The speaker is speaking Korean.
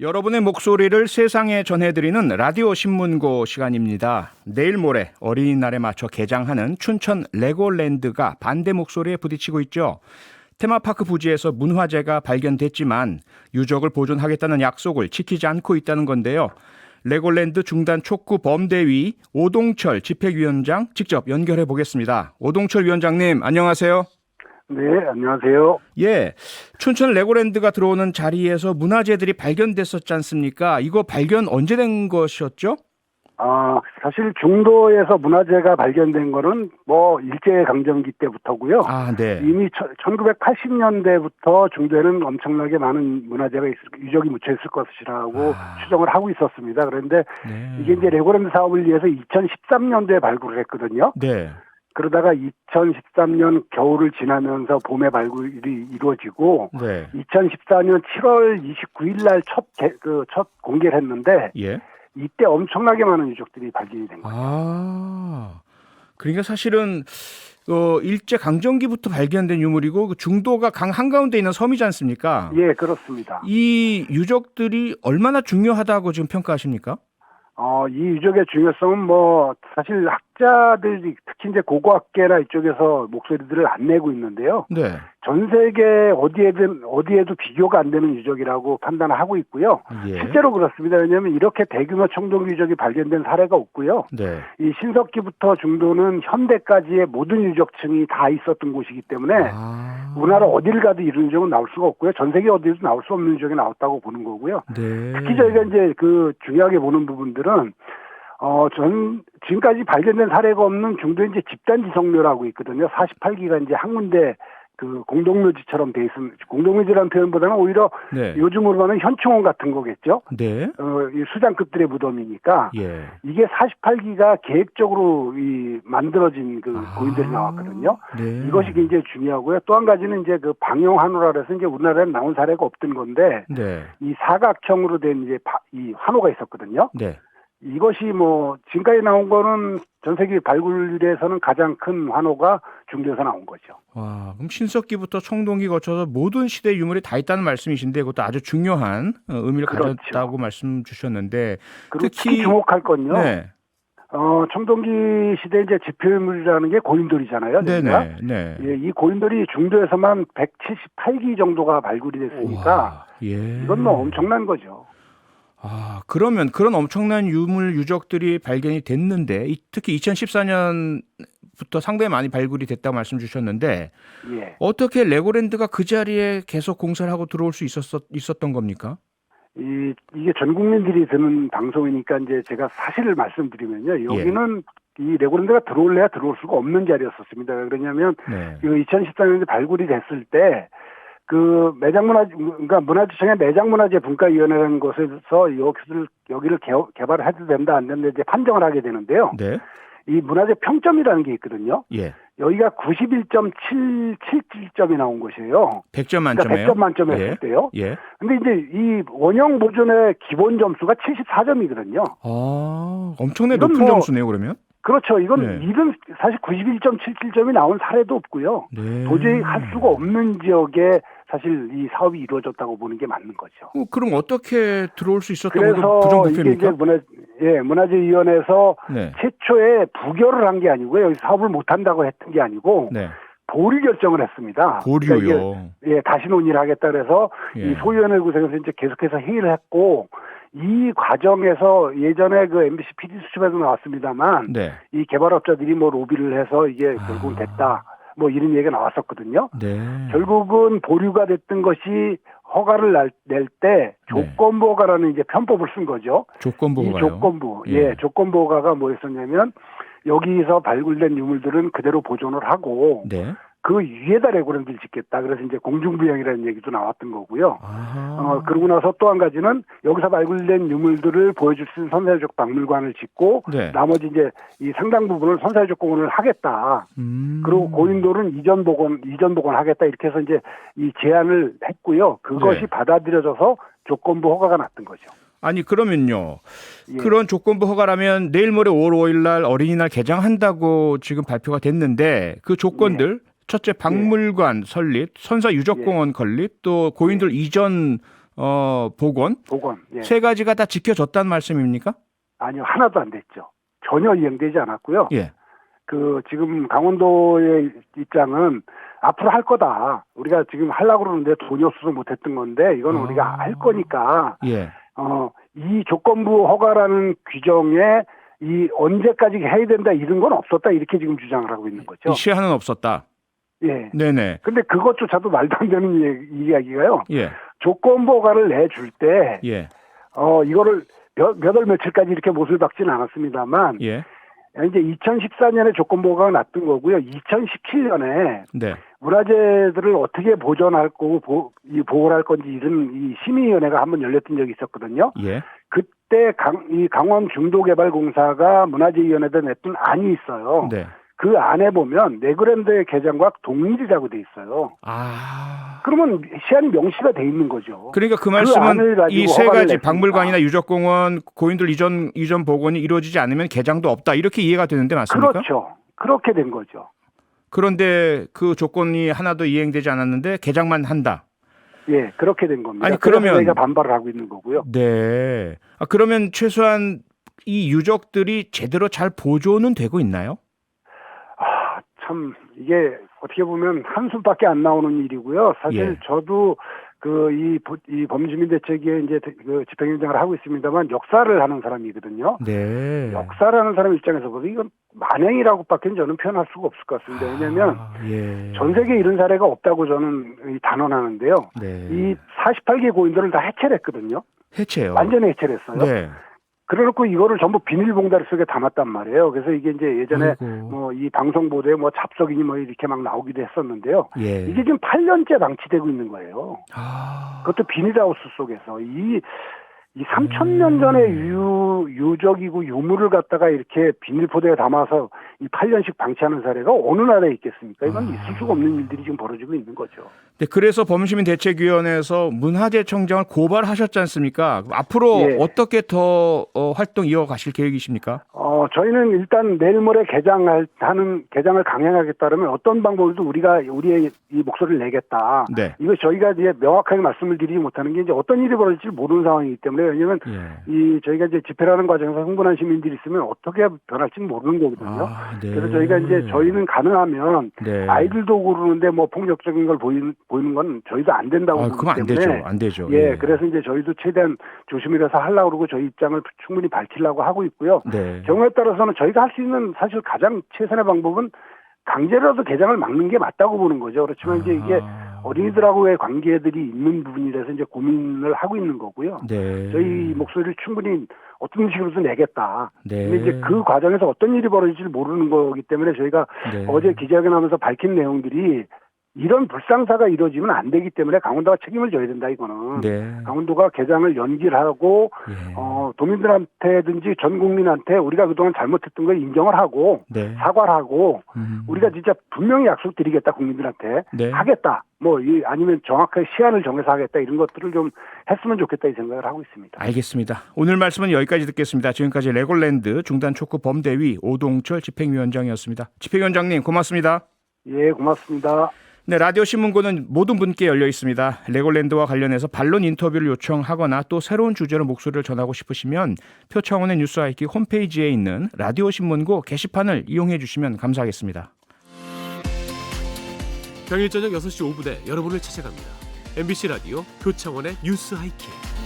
여러분의 목소리를 세상에 전해드리는 라디오 신문고 시간입니다. 내일 모레 어린이날에 맞춰 개장하는 춘천 레고랜드가 반대 목소리에 부딪히고 있죠. 테마파크 부지에서 문화재가 발견됐지만 유적을 보존하겠다는 약속을 지키지 않고 있다는 건데요. 레고랜드 중단 촉구 범대위 오동철 집행위원장 직접 연결해 보겠습니다. 오동철 위원장님, 안녕하세요. 네, 안녕하세요. 예, 춘천 레고랜드가 들어오는 자리에서 문화재들이 발견됐었지 않습니까? 이거 발견 언제 된 것이었죠? 사실 중도에서 문화재가 발견된 거는 일제강점기 때부터고요. 네. 이미 1980년대부터 중도에는 엄청나게 많은 문화재가 유적이 묻혀 있을 것이라고 추정을 하고 있었습니다. 그런데 이게 이제 레고랜드 사업을 위해서 2013년도에 발굴을 했거든요. 네. 그러다가 2013년 겨울을 지나면서 봄에 발굴이 이루어지고 2014년 7월 29일 날 첫 공개를 했는데 이때 엄청나게 많은 유적들이 발견이 된 거예요. 그러니까 사실은 일제 강점기부터 발견된 유물이고 그 중도가 강 한가운데 있는 섬이지 않습니까? 예, 그렇습니다. 이 유적들이 얼마나 중요하다고 지금 평가하십니까? 이 유적의 중요성은 사실 학자들이 특히 이제 고고학계나 이쪽에서 목소리들을 안 내고 있는데요. 네. 전 세계 어디에도 비교가 안 되는 유적이라고 판단을 하고 있고요. 실제로 그렇습니다. 왜냐하면 이렇게 대규모 청동 유적이 발견된 사례가 없고요. 이 신석기부터 중도는 현대까지의 모든 유적층이 다 있었던 곳이기 때문에 우리나라 어디를 가도 이런 유적은 나올 수가 없고요. 전 세계 어디에도 나올 수 없는 유적이 나왔다고 보는 거고요. 특히 저희가 이제 중요하게 보는 부분들은 지금까지 발견된 사례가 없는 중도의 이제 집단 지성묘라고 있거든요. 48기가 이제 한 군데 공동묘지처럼 돼 있습니다. 공동묘지라는 표현보다는 오히려 요즘으로 하면 현충원 같은 거겠죠. 이 수장급들의 무덤이니까 이게 48기가 계획적으로 만들어진 고인들이 나왔거든요. 이것이 굉장히 중요하고요. 또 한 가지는 이제 방영환호라 해서 이제 우리나라에 나온 사례가 없던 건데 이 사각형으로 된 이제 이 환호가 있었거든요. 이것이 지금까지 나온 거는 전 세계 발굴에서는 가장 큰 환호가 중도에서 나온 거죠. 그럼 신석기부터 청동기 거쳐서 모든 시대 유물이 다 있다는 말씀이신데 그것도 아주 중요한 의미를 가졌다고 말씀 주셨는데 특히 주목할 건요. 청동기 시대 이제 지표유물이라는 게 고인돌이잖아요. 이 고인돌이 중도에서만 178기 정도가 발굴이 됐으니까 이건 엄청난 거죠. 그러면 그런 엄청난 유물 유적들이 발견이 됐는데 특히 2014년부터 상당히 많이 발굴이 됐다고 말씀 주셨는데 어떻게 레고랜드가 그 자리에 계속 공사를 하고 들어올 수 있었던 겁니까? 이게 전 국민들이 듣는 방송이니까 이제 제가 사실을 말씀드리면요. 여기는 이 레고랜드가 들어올래야 들어올 수가 없는 자리였었습니다. 그러냐면 2014년에 발굴이 됐을 때 그러니까 문화재청의 매장문화재 분과위원회라는 곳에서 여기를 개발을 해도 된다 안 된다 이제 판정을 하게 되는데요. 이 문화재 평점이라는 게 있거든요. 여기가 91.777점이 나온 것이에요. 100점 만점이에요? 그러니까 100점 만점에 했을 때요. 근데 이제 이 원형 보존의 기본 점수가 74점이거든요. 엄청나게 높은 점수네요, 그러면? 그렇죠. 이건 사실 91.77점이 나온 사례도 없고요. 도저히 할 수가 없는 지역에 사실 이 사업이 이루어졌다고 보는 게 맞는 거죠. 그럼 어떻게 들어올 수 있었던 거 부정부패입니까? 이게 문화재위원회에서 최초에 부결을 한 게 아니고요. 여기 사업을 못 한다고 했던 게 아니고 보류 결정을 했습니다. 보류요. 그러니까 다시 논의를 하겠다 그래서 이 소위원회 구성에서 이제 계속해서 회의를 했고 이 과정에서 예전에 MBC PD 수첩에도 나왔습니다만 이 개발업자들이 로비를 해서 이게 결국은 됐다. 이런 얘기가 나왔었거든요. 결국은 보류가 됐던 것이 허가를 낼 때 조건부 허가라는 이제 편법을 쓴 거죠. 조건부 허가요? 조건부 허가가 뭐였었냐면 여기서 발굴된 유물들은 그대로 보존을 하고 그 위에다 레고랜드를 짓겠다. 그래서 이제 공중부양이라는 얘기도 나왔던 거고요. 그러고 나서 또 한 가지는 여기서 발굴된 유물들을 보여줄 수 있는 선사유적 박물관을 짓고 나머지 이제 이 상당 부분을 선사유적 공원을 하겠다. 그리고 고인돌은 이전 복원하겠다. 이렇게 해서 이제 이 제안을 했고요. 그것이 받아들여져서 조건부 허가가 났던 거죠. 아니 그러면요. 그런 조건부 허가라면 내일 모레 5월 5일 날 어린이날 개장한다고 지금 발표가 됐는데 그 조건들 첫째 박물관 설립, 선사 유적공원 건립, 또 고인돌 이전 복원 예. 세 가지가 다 지켜졌다는 말씀입니까? 아니요, 하나도 안 됐죠. 전혀 이행되지 않았고요. 예. 지금 강원도의 입장은 앞으로 할 거다. 우리가 지금 하려고 그러는데 돈이 없어서 못했던 건데 이건 우리가 할 거니까. 예. 이 조건부 허가라는 규정에 이 언제까지 해야 된다 이런 건 없었다 이렇게 지금 주장을 하고 있는 거죠. 이 시한은 없었다. 예. 네네. 근데 그것조차도 말도 안 되는 이야기가요. 예. 조건부 허가를 내줄 때, 예. 이거를 몇 월 며칠까지 이렇게 못을 박지는 않았습니다만, 예. 이제 2014년에 조건부 허가가 났던 거고요. 2017년에 네. 문화재들을 어떻게 보존할 거고 보호를 할 건지 이런 이 심의위원회가 한번 열렸던 적이 있었거든요. 예. 그때 강원 중도개발공사가 문화재위원회에 냈던 안이 있어요. 네. 그 안에 보면 레고랜드의 개장과 동일이라고 돼 있어요. 그러면 시한이 명시가 돼 있는 거죠. 그러니까 그 말씀은 이 세 가지 박물관이나 유적공원, 고인돌 이전 복원이 이루어지지 않으면 개장도 없다 이렇게 이해가 되는데 맞습니까? 그렇죠. 그렇게 된 거죠. 그런데 그 조건이 하나도 이행되지 않았는데 개장만 한다. 예, 그렇게 된 겁니다. 아니 그러면 저희가 반발을 하고 있는 거고요. 네. 그러면 최소한 이 유적들이 제대로 잘 보존은 되고 있나요? 참 이게 어떻게 보면 한숨밖에 안 나오는 일이고요. 사실 예. 저도 이 범주민 대책위에 이제 그 집행위원장을 하고 있습니다만 역사를 하는 사람이거든요. 네. 역사를 하는 사람 입장에서 보면 이건 만행이라고밖에 저는 표현할 수가 없을 것 같습니다. 왜냐하면 예. 전 세계에 이런 사례가 없다고 저는 단언하는데요. 네. 이 48개 고인돌을 다 해체를 했거든요. 해체요. 완전히 해체를 했어요. 네. 그래놓고 이거를 전부 비닐봉다리 속에 담았단 말이에요. 그래서 이게 이제 예전에 아이고. 이 방송 보도에 잡석이니 이렇게 막 나오기도 했었는데요. 예. 이게 지금 8년째 방치되고 있는 거예요. 그것도 비닐하우스 속에서 이 3,000년 전의 유적이고 유물을 갖다가 이렇게 비닐포대에 담아서 이 8년씩 방치하는 사례가 어느 나라에 있겠습니까? 이건 있을 수가 없는 일들이 지금 벌어지고 있는 거죠. 네, 그래서 범시민대책위원회에서 문화재청장을 고발하셨지 않습니까? 앞으로 예. 어떻게 더 활동 이어가실 계획이십니까? 저희는 일단 내일 모레 개장을 강행하겠다면 어떤 방법으로도 우리의 이 목소리를 내겠다. 네. 이거 저희가 이제 명확하게 말씀을 드리지 못하는 게 이제 어떤 일이 벌어질지 모르는 상황이기 때문에 왜냐하면 저희가 이제 집회라는 과정에서 흥분한 시민들이 있으면 어떻게 변할지 모르는 거거든요. 네. 그래서 저희는 가능하면 네. 아이들도 고르는데 폭력적인 걸 보이는 건 저희도 안 된다고 보기 그럼 때문에 안 되죠. 예, 그래서 이제 저희도 최대한 조심이라서 하려고 그러고 저희 입장을 충분히 밝히려고 하고 있고요. 네. 경우에 따라서는 저희가 할 수 있는 사실 가장 최선의 방법은 강제로라도 개장을 막는 게 맞다고 보는 거죠. 그렇지만 이제 이게 어린이들하고의 관계들이 있는 부분이라서 이제 고민을 하고 있는 거고요. 네. 저희 목소리를 충분히 어떤 식으로든 내겠다. 네. 근데 이제 그 과정에서 어떤 일이 벌어질지 모르는 거기 때문에 저희가 어제 기자회견하면서 밝힌 내용들이 이런 불상사가 이루어지면 안 되기 때문에 강원도가 책임을 져야 된다 이거는. 강원도가 개장을 연기를 하고 도민들한테든지 전 국민한테 우리가 그동안 잘못했던 걸 인정을 하고 사과를 하고 우리가 진짜 분명히 약속드리겠다 국민들한테 하겠다. 아니면 정확하게 시한을 정해서 하겠다 이런 것들을 좀 했으면 좋겠다 이 생각을 하고 있습니다. 알겠습니다. 오늘 말씀은 여기까지 듣겠습니다. 지금까지 레고랜드 중단촉구 범대위 오동철 집행위원장이었습니다. 집행위원장님 고맙습니다. 예, 고맙습니다. 네, 라디오 신문고는 모든 분께 열려 있습니다. 레고랜드와 관련해서 반론 인터뷰를 요청하거나 또 새로운 주제로 목소리를 전하고 싶으시면 표창원의 뉴스 아이키 홈페이지에 있는 라디오 신문고 게시판을 이용해 주시면 감사하겠습니다. 평일 저녁 6시 5분에 여러분을 찾아갑니다. MBC 라디오 표창원의 뉴스 하이킥.